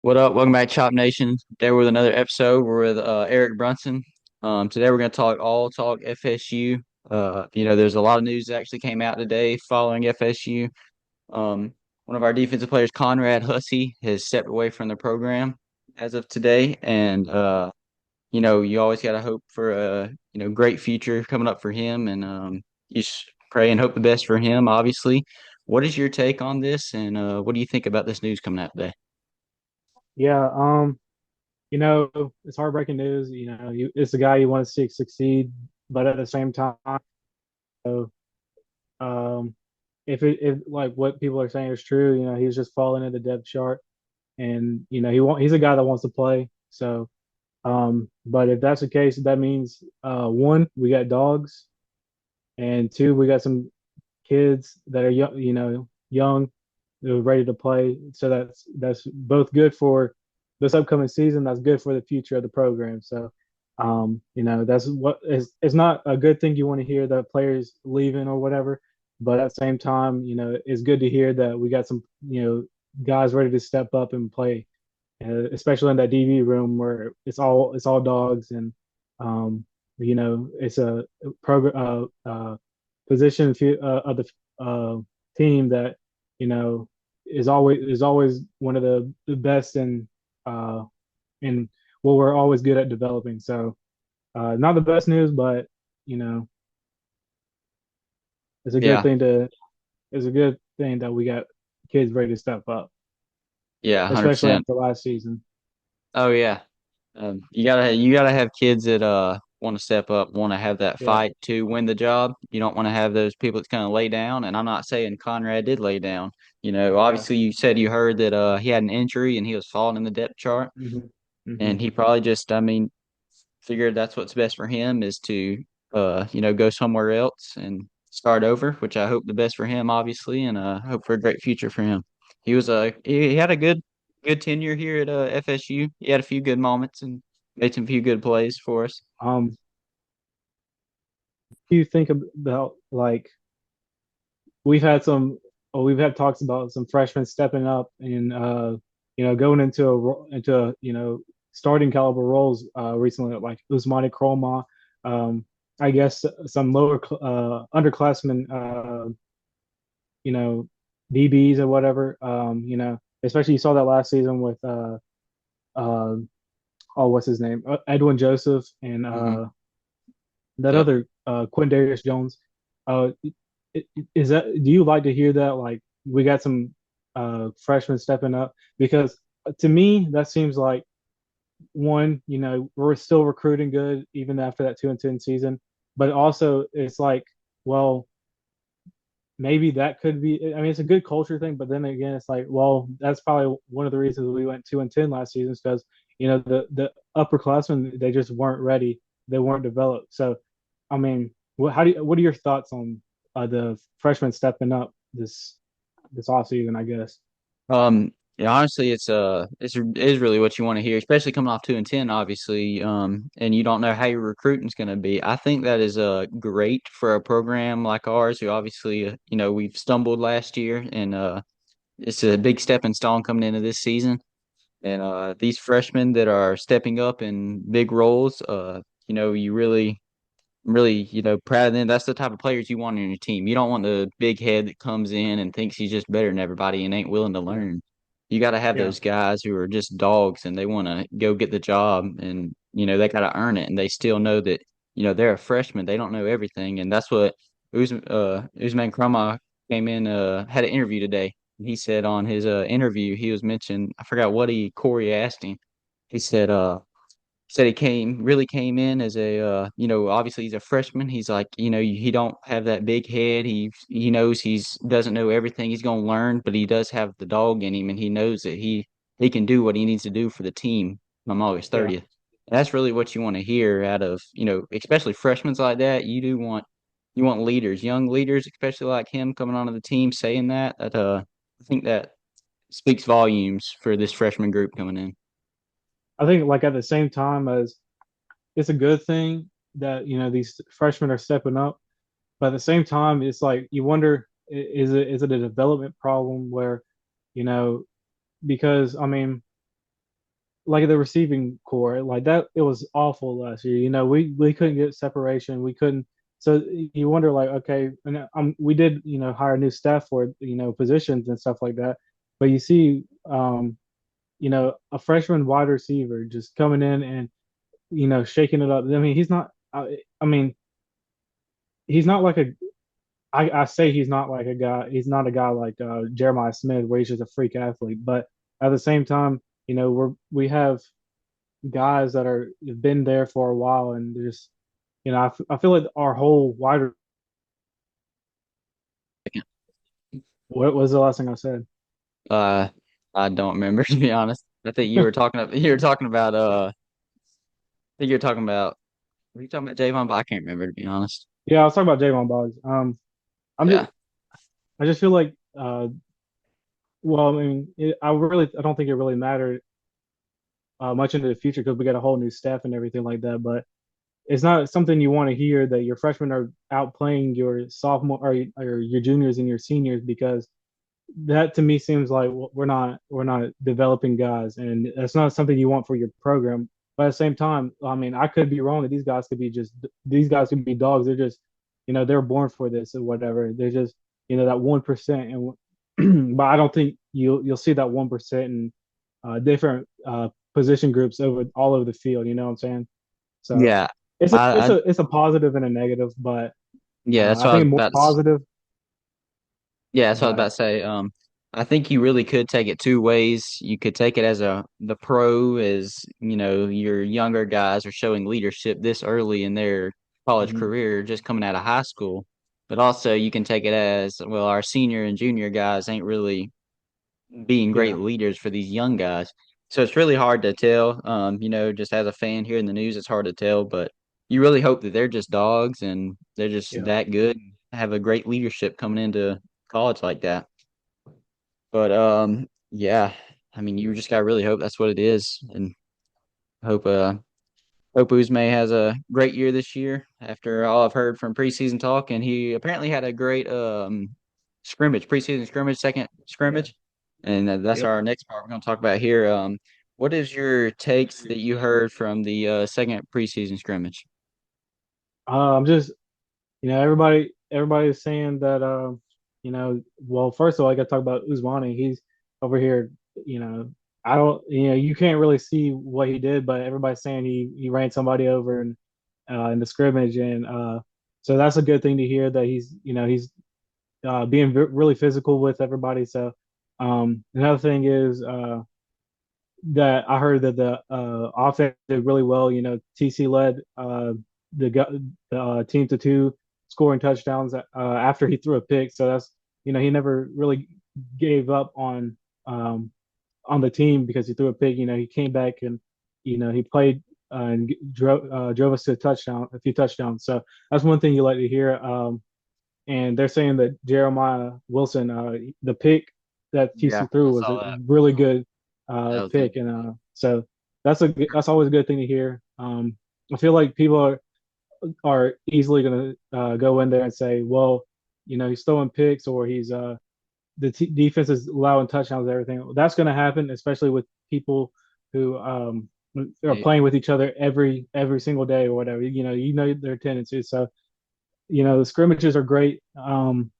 What up? Welcome back, Chop Nation. Today with another episode. We're with Eric Brunson. Today we're going to talk FSU. There's a lot of news that actually came out today following FSU. One of our defensive players, Conrad Hussey, has stepped away from the program as of today, and you always got to hope for a great future coming up for him, and you just pray and hope the best for him. Obviously, what is your take on this, and what do you think about this news coming out today? Yeah, it's heartbreaking news. It's a guy you want to see succeed, but at the same time, so, um, if like what people are saying is true, he's just falling in the depth chart, and he's a guy that wants to play. So, but if that's the case, that means one, we got dogs, and two, we got some kids that are young, young, they're ready to play. So that's both good for this upcoming season. That's good for the future of the program. So, that's what is. It's not a good thing you want to hear that players leaving or whatever, but at the same time, it's good to hear that we got some, guys ready to step up and play, especially in that DB room where it's all dogs and, it's a program position of the team that you know is always one of the best uh, in what we're always good at developing. So not the best news, but you know it's a good Yeah, thing to it's a good thing that we got kids ready to step up, yeah, especially 100%. after last season. Oh yeah. You gotta have kids that want to step up, want to have that Yeah, fight to win the job. You don't want to have those people that's gonna lay down. And I'm not saying Conrad did lay down. yeah. Obviously you said you heard that he had an injury and he was falling in the depth chart, Hmm. Hmm. and he probably just, I mean, figured that's what's best for him is to go somewhere else and start over, which I hope the best for him, obviously, and hope for a great future for him. He had a good tenure here at FSU. He had a few good moments and made some few good plays for us. Do you think about like we've had talks about some freshmen stepping up and going into starting caliber roles recently, like Usmani Kroma, I guess some underclassmen, you know DBs or whatever. Especially you saw that last season with uh, oh, what's his name, Edwin Joseph, and Hmm. that Yep. other Quindarius Jones. Uh, is that do you like to hear that? Like we got some freshmen stepping up because to me that seems like one, we're still recruiting good even after that 2-10 season, but also it's like, well, maybe that could be. I mean, it's a good culture thing, but then again, it's like, well, that's probably one of the reasons we went 2-10 last season is because the upperclassmen they just weren't ready, they weren't developed. So, I mean, what are your thoughts on the freshmen stepping up this off season? I guess. Yeah, honestly, it is really what you want to hear, especially coming off 2-10, obviously. And you don't know how your recruiting's going to be. I think that is great for a program like ours, who obviously, we've stumbled last year, and it's a big stepping stone coming into this season. And these freshmen that are stepping up in big roles, you really, proud of them. That's the type of players you want on your team. You don't want the big head that comes in and thinks he's just better than everybody and ain't willing to Yeah. learn. You got to have Yeah. those guys who are just dogs and they want to go get the job, and they got to earn it, and they still know that they're a freshman. They don't know everything, and that's what Usman Krama came in, had an interview today. He said on his interview, he was mentioned, I forgot what Corey asked him. He said he came in as a obviously he's a freshman. He's like, he don't have that big head. He knows he's doesn't know everything. He's gonna learn, but he does have the dog in him, and he knows that he can do what he needs to do for the team on August Yeah. 30th. That's really what you want to hear out of, especially freshmen like that. You want leaders, young leaders, especially like him coming onto the team saying that I think that speaks volumes for this freshman group coming in. I think like at the same time as it's a good thing that these freshmen are stepping up. But at the same time, it's like you wonder, is it a development problem where, you know, because I mean, like the receiving core, like that, it was awful last year. We couldn't get separation. We couldn't. So you wonder, like, okay, and we did, hire new staff for, positions and stuff like that. But you see, a freshman wide receiver just coming in and, shaking it up. I mean, he's not. I mean, he's not like a. I say he's not like a guy. He's not a guy like Jeremiah Smith, where he's just a freak athlete. But at the same time, we have guys that are have been there for a while, and there's, I feel like our whole wide. What was the last thing I said? Uh, I don't remember to be honest. I think you were talking about I think you were talking about were you talking about Javon? But I can't remember to be honest. Yeah, I was talking about Javon Boggs. I'm just Yeah. I just feel like well, I mean, I don't think it really mattered much into the future because we got a whole new staff and everything like that. But it's not something you want to hear that your freshmen are outplaying your sophomore or your juniors and your seniors, because that to me seems like we're not developing guys, and that's not something you want for your program. But at the same time, I mean, I could be wrong that these guys could be dogs. They're just, they're born for this or whatever. They're just, that 1%, and but I don't think you'll see that 1% in different position groups all over the field. You know what I'm saying? So Yeah. it's a it's I a it's a positive and a negative, but yeah, that's I what I think was more about to positive. yeah, that's what I was about But to say. I think you really could take it two ways. You could take it as the pro is, your younger guys are showing leadership this early in their college mhm, career, just coming out of high school. But also you can take it as, well, our senior and junior guys ain't really being great yeah, leaders for these young guys. So it's really hard to tell. Just as a fan hearing the news, it's hard to tell, but you really hope that they're just dogs and they're just yeah. that good, have a great leadership coming into college like that. But yeah, I mean, you just gotta really hope that's what it is, and hope hope Uzme has a great year this year. After all I've heard from preseason talk, and he apparently had a great preseason scrimmage, second Yeah. scrimmage, and that's Yep. our next part we're gonna talk about here. What is your takes that you heard from the second preseason scrimmage? I'm just, everybody is saying that, well, first of all, I got to talk about Usmani. He's over here, you know, I don't, you can't really see what he did, but everybody's saying he ran somebody over in the scrimmage, and so that's a good thing to hear that he's being really physical with everybody. So another thing is that I heard that the offense did really well. TC led the team to two scoring touchdowns after he threw a pick. So that's, he never really gave up on the team because he threw a pick. He came back and he played and drove us to a few touchdowns. So that's one thing you like to hear. And they're saying that Jeremiah Wilson, the pick that Yeah, TC threw I was saw a that. really good That was pick, and so that's always a good thing to hear. I feel like people are easily going to go in there and say, well, he's throwing picks, or he's defense is allowing touchdowns and everything. That's going to happen, especially with people who are yeah, playing with each other every single day or whatever. Their tendencies. So the scrimmages are great. And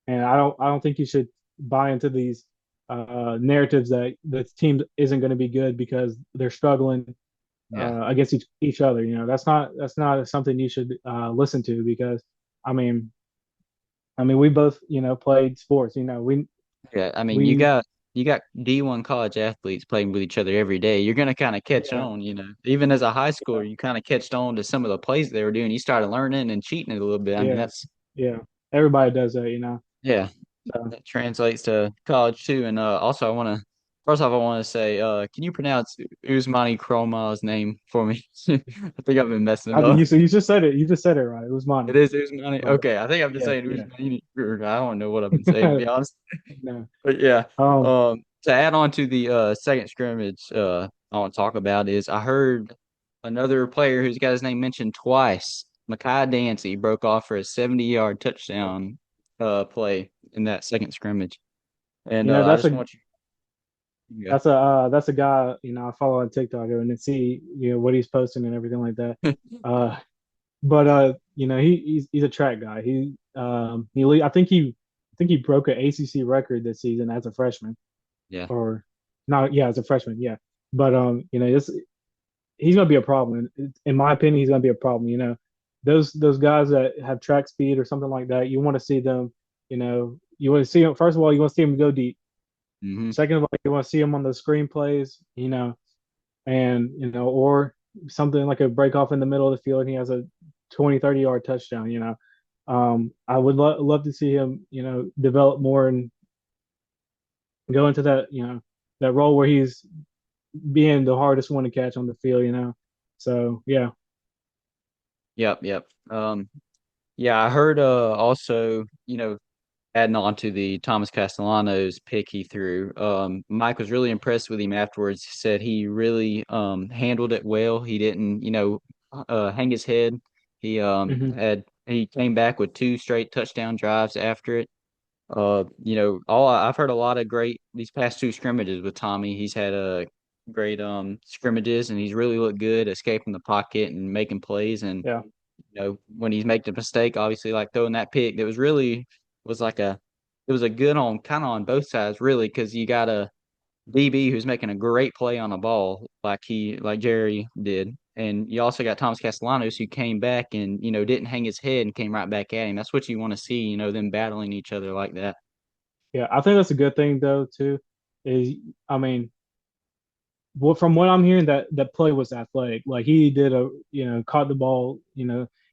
I don't think you should buy into these narratives that the team isn't going to be good because they're struggling yeah, against each other. That's not something you should listen to, because I mean we both played sports. yeah. I mean, We you got D1 college athletes playing with each other every day. You're gonna kind of catch yeah, on, Even as a high schooler, you kind of catched on to some of the plays they were doing. You started learning and cheating it a little bit. I mean, yeah, that's yeah. Everybody does that. yeah, So that translates to college too. And also, first off, I want to say, can you pronounce Usmani Kroma's name for me? I think I've been messing it up. you just said it. You just said it right. It was It money. is Usmani. But Okay, I think I've been yeah, saying yeah. Usmani. I don't know what I've been saying to be honest. No. But yeah, Um. to add on to the second scrimmage, I want to talk about is I heard another player who's got his name mentioned twice. Makai Dancy broke off for a 70-yard touchdown play in that second scrimmage. And I That's just a want you Yeah. that's a guy I follow on TikTok and then see what he's posting and everything like that. Uh, but he's a track guy. I think he broke an ACC record this season as a freshman Yeah. or not. Yeah, as a freshman. Yeah, but he's gonna be a problem. In my opinion, he's gonna be a problem. Those guys that have track speed or something like that, you want to see them. You want to see them. First of all, you want to see them go deep. Hmm. Second of all, you want to see them on the screenplays. And or something like a break off in the middle of the field and he has a 20, 30 yard touchdown. I would love to see him develop more and go into that role where he's being the hardest one to catch on the field. So yeah. Yep. Yep. Yeah, I heard also, adding on to the Thomas Castellanos pick he threw, Mike was really impressed with him afterwards. He said he really handled it well. He didn't, hang his head. Hmm. He came back with two straight touchdown drives after it. All I've heard a lot of great these past two scrimmages with Tommy. He's had a great scrimmages and he's really looked good escaping the pocket and making plays. And Yeah. when he's making a mistake, obviously like throwing that pick, that was really was like a it was a good on kind of on both sides really because you got a DB who's making a great play on a ball like Jerry did, and you also got Thomas Castellanos who came back and didn't hang his head and came right back at him. That's what you want to see, them battling each other like that. Yeah, I think that's a good thing though too. Is I mean, from what I'm hearing, that play was athletic. Like he did caught the ball. He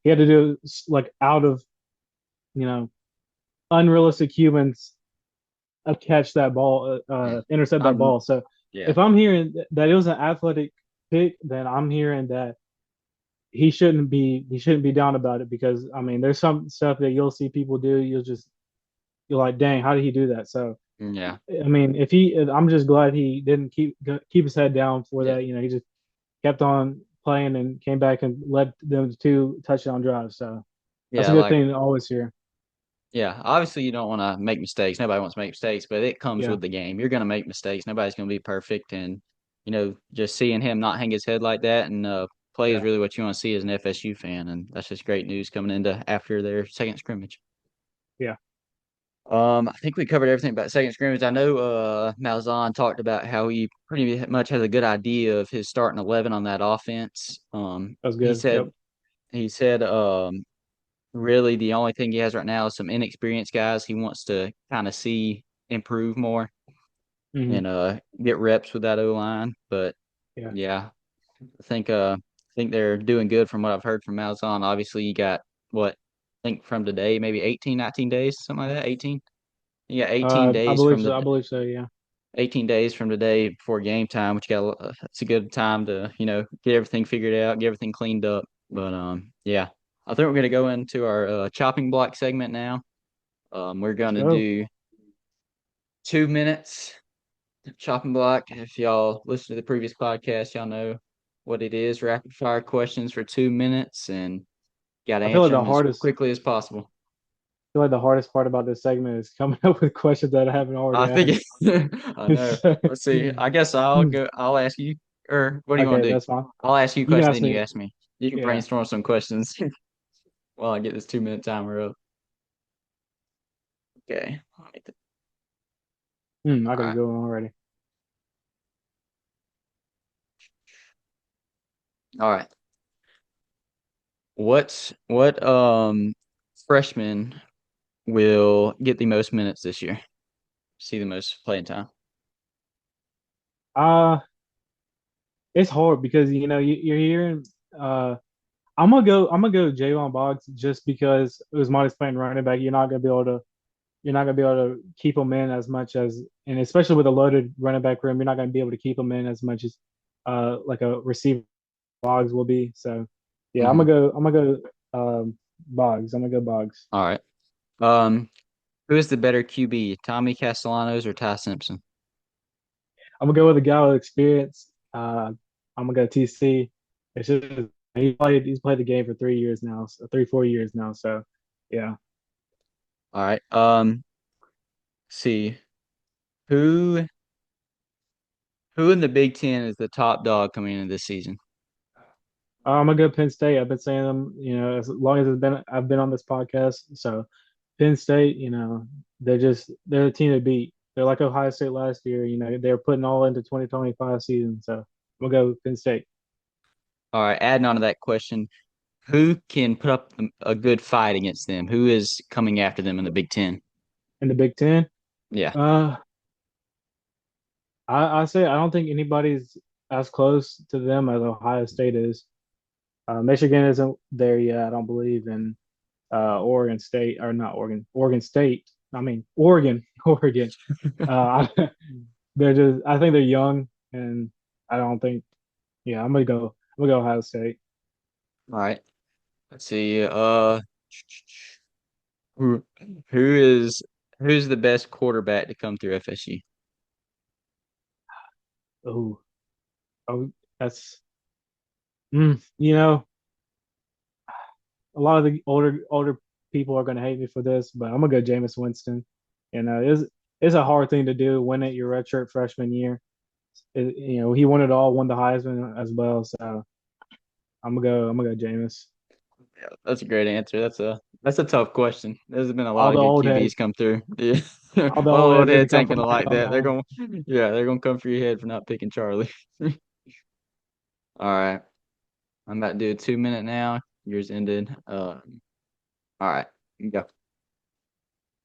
had to do like out of you know unrealistic humans catch that ball, Yeah. intercept that I'm ball. So yeah. if I'm hearing that it was an athletic pick, then I'm hearing that he shouldn't be down about it because I mean there's some stuff that you'll see people do. You're like, dang, how did he do that? So Yeah. I mean, I'm just glad he didn't keep his head down for Yeah. that. He just kept on playing and came back and led them to two touchdown drives. So that's Yeah, a good like thing to always hear. yeah, obviously you don't want to make mistakes. Nobody wants to make mistakes, but it comes Yeah, with the game. You're going to make mistakes. Nobody's going to be perfect and just seeing him not hang his head like that and play is yeah, really what you want to see as an FSU fan, and that's just great news coming into after their second scrimmage. yeah. I think we covered everything about second scrimmage. I know Malzahn talked about how he pretty much has a good idea of his starting 11 on that offense. That was He good. said Yep. he said really the only thing he has right now is some inexperienced guys he wants to kind of see improve more Hmm. and get reps with that O line. But Yeah. yeah, I think they're doing good from what I've heard from Malzahn. Obviously, you got what I think from today, maybe 18, 19 days, something like that. 18. You got 18 I days believe from so. the I believe so. Yeah. 18 days from today before game time, which it's a good time to get everything figured out, get everything cleaned up. But yeah, I think we're gonna go into our chopping block segment now. We're Let's gonna go. do 2 minutes chopping block. If y'all listen to the previous podcast, y'all know what it is. Rapid fire questions for 2 minutes, and got to I feel like answer the them as hardest. quickly as possible. I feel like the hardest part about this segment is coming up with questions that I haven't already I think asked. I know. So, Let's see. I guess I'll go. I'll ask you, or what do you want okay, to do? that's fine. I'll ask you a You can question, ask then you me. ask me. You can Yeah. brainstorm some questions while I get this 2 minute timer up. Okay. I All got to right. go already. All right. What freshman will get the most minutes this year? See the most playing time. Uh it's hard because you're hearing. Uh, I'm gonna go Javon Boggs just because Usman playing running back. You're not gonna be able to keep him in as much as, and especially with a loaded running back room, you're not gonna be able to keep him in as much as like a receiver Boggs will be. So yeah, I'm Hmm. gonna go. I'm gonna go Boggs. I'm gonna go Boggs. All right. Um, who is the better QB, Tommy Castellanos or Ty Simpson? I'm gonna go with a guy with experience. I'm gonna go TC. It's just he's played the game for 3 years now, so 3 4 years now. So yeah. All right. See who Who in the Big Ten is the top dog coming into this season? I'm gonna go Penn State. I've been saying them, as long as I've been on this podcast. So Penn State, they're a team to beat. They're like Ohio State last year. They're putting all into 2025 season. So I'm gonna go Penn State All right, adding on to that question, who can put up a good fight against them? Who is coming after them in the Big Ten? in the Big Ten. Yeah. Uh, I say I don't think anybody's as close to them as Ohio State is. Michigan isn't there yet, I don't believe, and Oregon State or not Oregon State. I mean Oregon, Oregon. Uh, I think they're young, and I don't think. Yeah, I'm gonna go Ohio State. All right. Let's see. Who who is who's the best quarterback to come through FSU? Oh, oh, that's mm, you know, a lot of the older people are gonna hate me for this, but I'm gonna go Jameis Winston. It's a hard thing to do, win it your redshirt freshman year. He won it all, won the Heisman as well. So I'm gonna go Jameis. Yeah, that's a great answer. That's a tough question. There's been a All lot the of good old QBs heads, come through. Yeah. all the All old old heads gonna heads come ain't for gonna my like that. comeback. They're gonna come for your head for not picking Charlie. All right. I'm about to do a 2 minute now. Yours ended. All right. You go.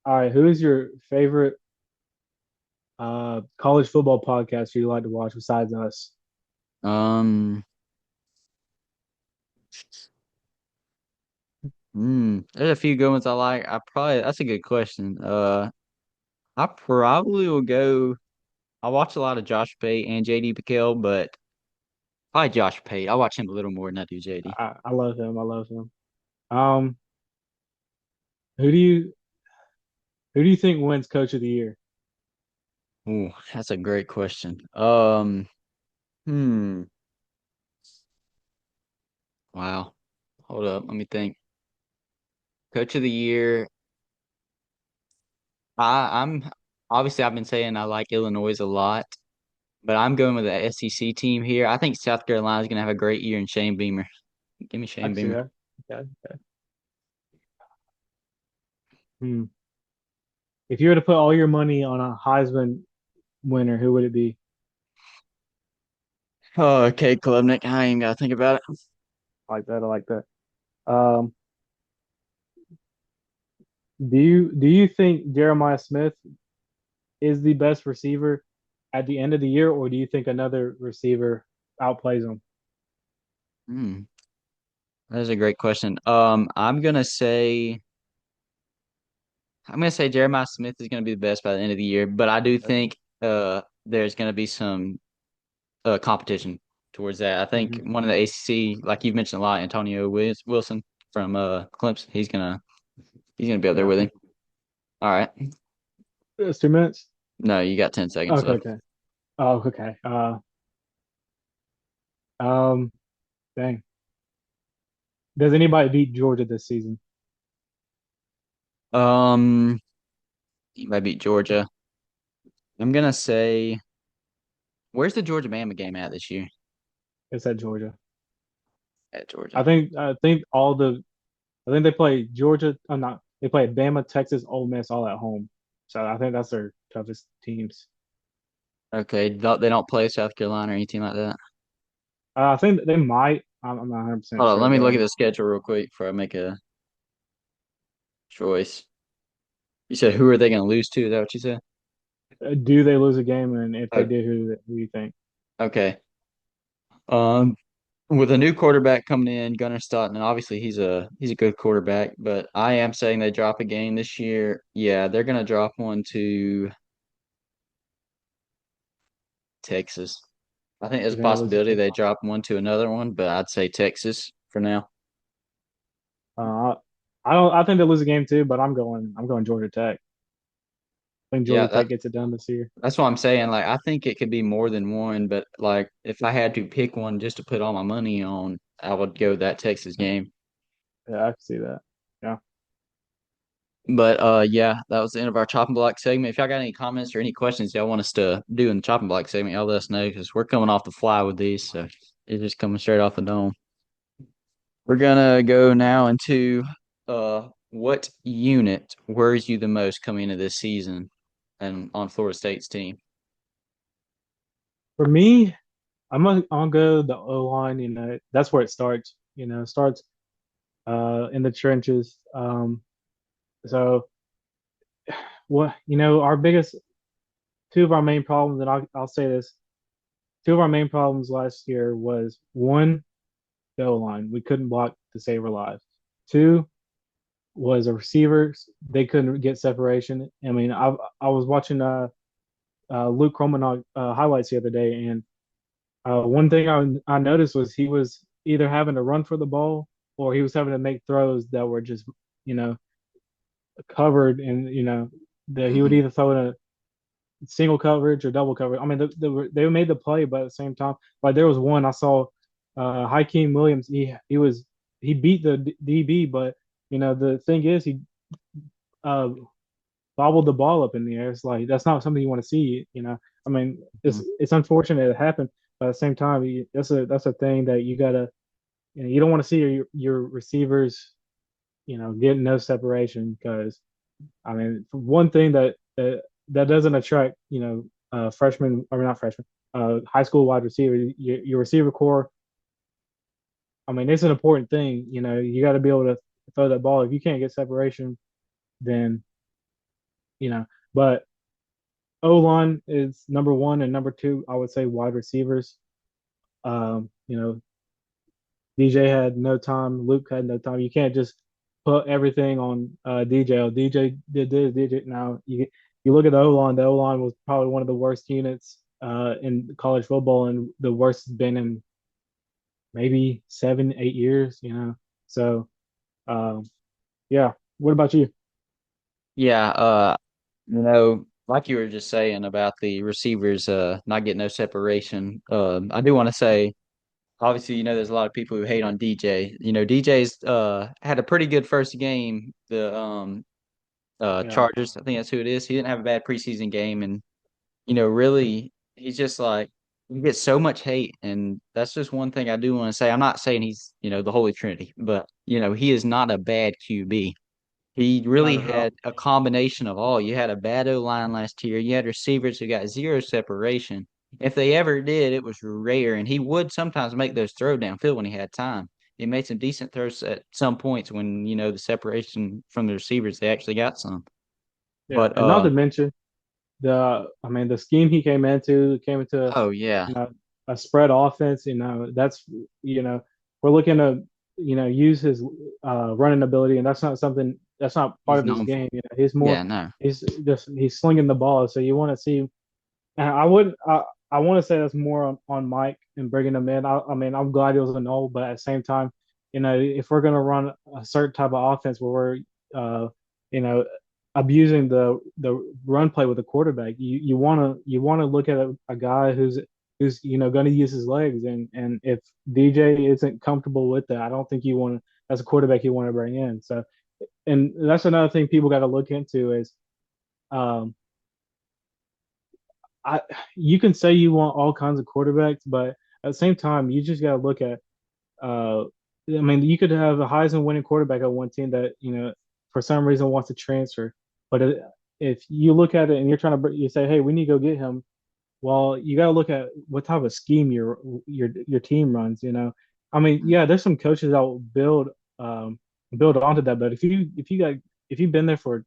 All right, who is your favorite college football podcast you like to watch besides us? Um, there's a few good ones I like. That's a good question. I probably will go. I watch a lot of Josh Pate and JD PicKell, but probably Josh Pate. I watch him a little more than I do JD. I love him. I love him. Um, who do you who do you think wins Coach of the Year? Ooh, that's a great question. Hmm. Wow. Hold up. Let me think. Coach of the year. I'm obviously I've been saying I like Illinois a lot, but I'm going with the SEC team here. I think South Carolina's gonna have a great year in Shane Beamer. Give me I Shane can see Beamer. that. Okay. Hmm. If you were to put all your money on a Heisman winner, who would it be? Oh, okay, Klubnik. I ain't gotta think about it. I like that. I like that. Um, do you think Jeremiah Smith is the best receiver at the end of the year, or do you think another receiver outplays him? Hmm. That is a great question. I'm gonna say Jeremiah Smith is gonna be the best by the end of the year, but I do think there's gonna be some competition towards that. I think Mm-hmm. one of the ACC, like you've mentioned a lot, Wilson from Clemson, he's gonna be up there Yeah. with him. All right. It's 2 minutes. No, you got 10 seconds Okay. left. Okay. Oh, okay. Um, dang. Does anybody beat Georgia this season? Um, he might beat Georgia. I'm gonna say, where's the Georgia Bama game at this year? It's at Georgia. At I Georgia. think I think all the I think they play Georgia. I'm not. They play Bama, Texas, Ole Miss all at home. So I think that's their toughest teams. Okay, they don't play South Carolina or anything like that. I think they might. I'm not 100% Hold on, sure let me look though. at the schedule real quick before I make a choice. You said who are they gonna lose to? Is that what you said? Do they lose a game? And if they Oh, do, who do you think? okay. Um, with a new quarterback coming in, Gunnar Stockton, obviously he's a good quarterback, but I am saying they drop a game this year. Yeah, they're gonna drop one to Texas. I think there's You a think they lose a possibility team? they drop one to another one, but I'd say Texas for now. Uh, I don't. I think they lose a game too, but I'm going Georgia Tech. I think Yeah, Georgia Tech gets it done this year. that's what I'm saying. Like, I think it could be more than one, but like, if I had to pick one just to put all my money on, I would go that Texas game. Yeah, I can see that. Yeah. But yeah, that was the end of our chopping block segment. If y'all got any comments or any questions y'all want us to do in the chopping block segment, y'all let us know because we're coming off the fly with these, so it's just coming straight off the dome. We're gonna go now into what unit worries you the most coming into this season and on Florida State's team. For me, I'm gonna go the O line. That's where it starts. It starts in the trenches. So what our biggest two of our main problems, and I'll say this: two of our main problems last year was one, the O line. We couldn't block to save our lives. Two was the receivers. They couldn't get separation. I mean, I was watching Luke Kromenhoek highlights the other day, and one thing I noticed was he was either having to run for the ball or he was having to make throws that were just you know covered, and that he would Hmm. either throw in a single coverage or double coverage. I mean, they made the play, but at the same time, like there was one I saw, Hakeem Williams. He beat the DB, but the thing is uh, bobbled the ball up in the air. It's like that's not something you want to see. I mean, it's unfortunate it happened, but at the same time, that's a thing that you gotta. You don't want to see your receivers, getting no separation because I mean, one thing that doesn't attract, freshmen or not freshmen, high school wide receiver, your receiver core. I mean, it's an important thing. You got to be able to throw that ball. If you can't get separation, then you know. But O line is number one, and number two, I would say wide receivers. You know, DJ had no time. Luke had no time. You can't just put everything on DJ. Oh, DJ did this. DJ now you look at the O line. The O line was probably one of the worst units in college football, and the worst has been in maybe 7, 8 years. So um, yeah. What about you? Yeah, like you were just saying about the receivers not getting no separation. I do want to say obviously, there's a lot of people who hate on DJ. DJ's had a pretty good first game, the Yeah, Chargers, I think that's who it is. He didn't have a bad preseason game, and really he's just like he gets so much hate, and that's just one thing I do want to say. I'm not saying he's, the Holy Trinity, but he is not a bad QB. He not really at all. had a combination of all. You had a bad O line last year. You had receivers who got zero separation. If they ever did, it was rare, and he would sometimes make those throw downfield when he had time. He made some decent throws at some points when the separation from the receivers they actually got some. Yeah, But and not to mention I mean the scheme he came into oh yeah, you know, a spread offense. That's we're looking to use his running ability, and that's not part he's of his known for. game. He's more Yeah, no, he's slinging the ball. So you want to see. And I would I want to say that's more on Mike and bringing him in. I mean I'm glad he was a no, but at the same time, if we're gonna run a certain type of offense where we're you know abusing the run play with the quarterback, you wanna look at a guy who's going to use his legs, and if DJ isn't comfortable with that, I don't think you want to as a quarterback you want to bring in. So, and that's another thing people got to look into is um, I you can say you want all kinds of quarterbacks, but at the same time, you just got to look at. Uh, I mean, you could have a Heisman winning quarterback on one team that for some reason wants to transfer, but if you look at it and you're trying to you say, hey, we need to go get him. Well, you got to look at what type of scheme your team runs. I mean, yeah, there's some coaches that will build onto that, but if you've been there for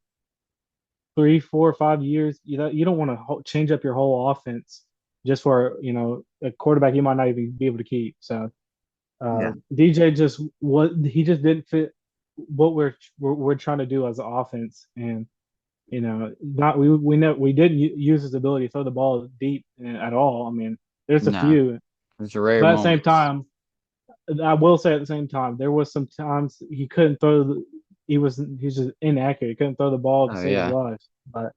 3, 4, 5 years, you don't want to change up your whole offense just for a quarterback you might not even be able to keep. So yeah, DJ just didn't fit what we're trying to do as an offense, and not we didn't use his ability to throw the ball deep at all. I mean, there's a no, few, it's rare but at the same moments. time, I will say at the same time, there was some times he couldn't throw. He's just inaccurate. He couldn't throw the ball to Oh save his yeah, life. But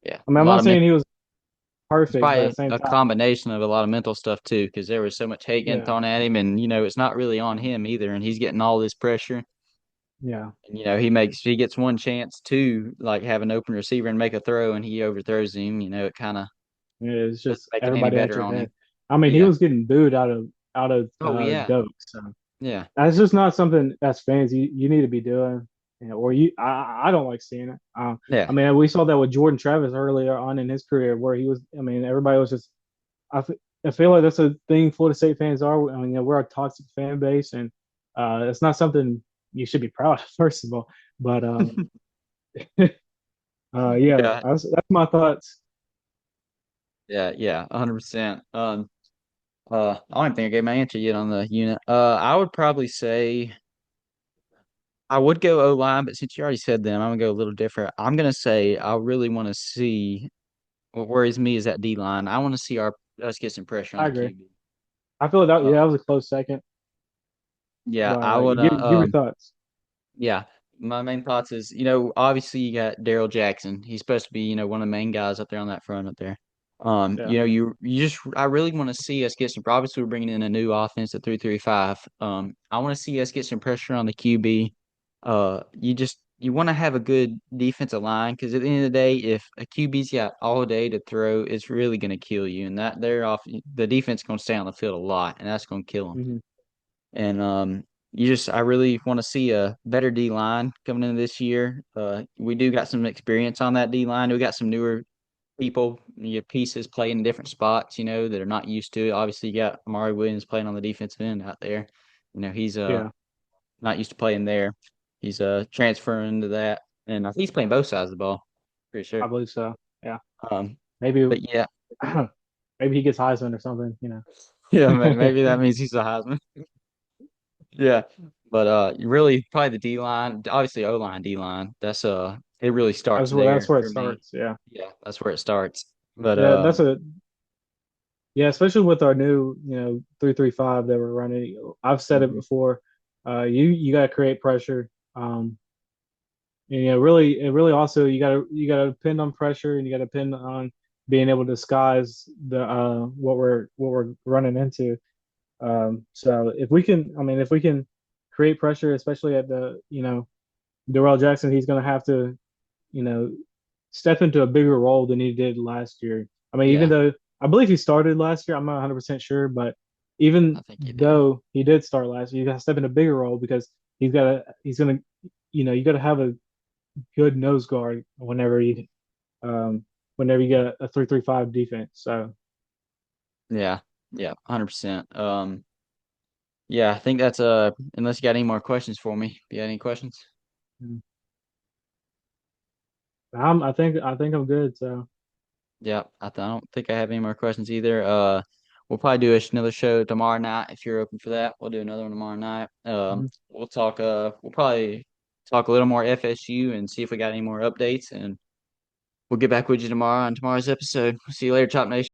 yeah, I mean, a I'm lot not of saying mental. he was It's perfect, but at the probably same a time, combination of a lot of mental stuff too, because there was so much hate getting yeah, thrown at him, and it's not really on him either, and he's getting all this pressure. Yeah, And, he gets one chance to like have an open receiver and make a throw, and he overthrows him. It kind of it's doesn't just make it any everybody at better your on him. head. I mean, he Yeah. was getting booed out of Oh yeah. Doak, so Yeah. that's just not something as fans you need to be doing, or I don't like seeing it. I Yeah. mean, we saw that with Jordan Travis earlier on in his career, where he was. I mean, everybody was just. I, f- I feel like that's a thing Florida State fans are. I mean, we're a toxic fan base, and it's not something you should be proud of, first of all. But yeah, Yeah. that's my thoughts. Yeah. Yeah. 100%. I don't even think I gave my answer yet on the unit. I would probably say I would go O line, but since you already said them, I'm gonna go a little different. I'm gonna say I really want to see what worries me is that D line. I want to see us get some pressure on I the agree. QB. I feel like that. Uh, Yeah, that was a close second. yeah, But I would. give your thoughts. Yeah, my main thoughts is, obviously you got Daryl Jackson. He's supposed to be, one of the main guys up there on that front up there. Yeah. I really want to see us get some. Obviously, we're bringing in a new offense at 3-3-5. I want to see us get some pressure on the QB. You want to have a good defensive line because at the end of the day, if a QB's got all day to throw, it's really going to kill you. And that they're off the defense going to stay on the field a lot, and that's going to kill them. Hmm. And I really want to see a better D line coming into this year. We do got some experience on that D line. We got some newer people, pieces playing in different spots, that are not used to it. Obviously, you got Amari Williams playing on the defensive end out there. He's Yeah, not used to playing there. He's transferring to that, and I think he's playing both sides of the ball. Pretty I sure. believe so. Yeah. Um, Maybe but yeah, maybe he gets Heisman or something. yeah, maybe that means he's a Heisman. Yeah, but really probably the D line, obviously O line, D line. It really starts That's there where it for me. starts. Yeah. Yeah, that's where it starts. But Yeah, yeah, especially with our new, 3-3-5 that we're running. I've said it mhm. before. You got to create pressure. And really, it really also you got to depend on pressure, and you got to depend on being able to disguise the what we're running into. So if we can create pressure, especially at Darrell Jackson, he's going to have to, you know, step into a bigger role than he did last year. I mean, even Yeah, though I believe he started last year, I'm not 100% sure, but I even think you did. though he did start last year, you got to step in a bigger role because he's going to, you got to have a good nose guard um, whenever you get a 3-3-5 defense. So, Yeah, yeah, 100%. Yeah, I think that's unless you got any more questions for me. You got any questions? mm, I think I'm good. So, Yeah, I don't think I have any more questions either. We'll probably do another show tomorrow night if you're open for that. We'll do another one tomorrow night. mhm. We'll probably talk a little more FSU and see if we got any more updates, and we'll get back with you tomorrow on tomorrow's episode. See you later, Chop Nation.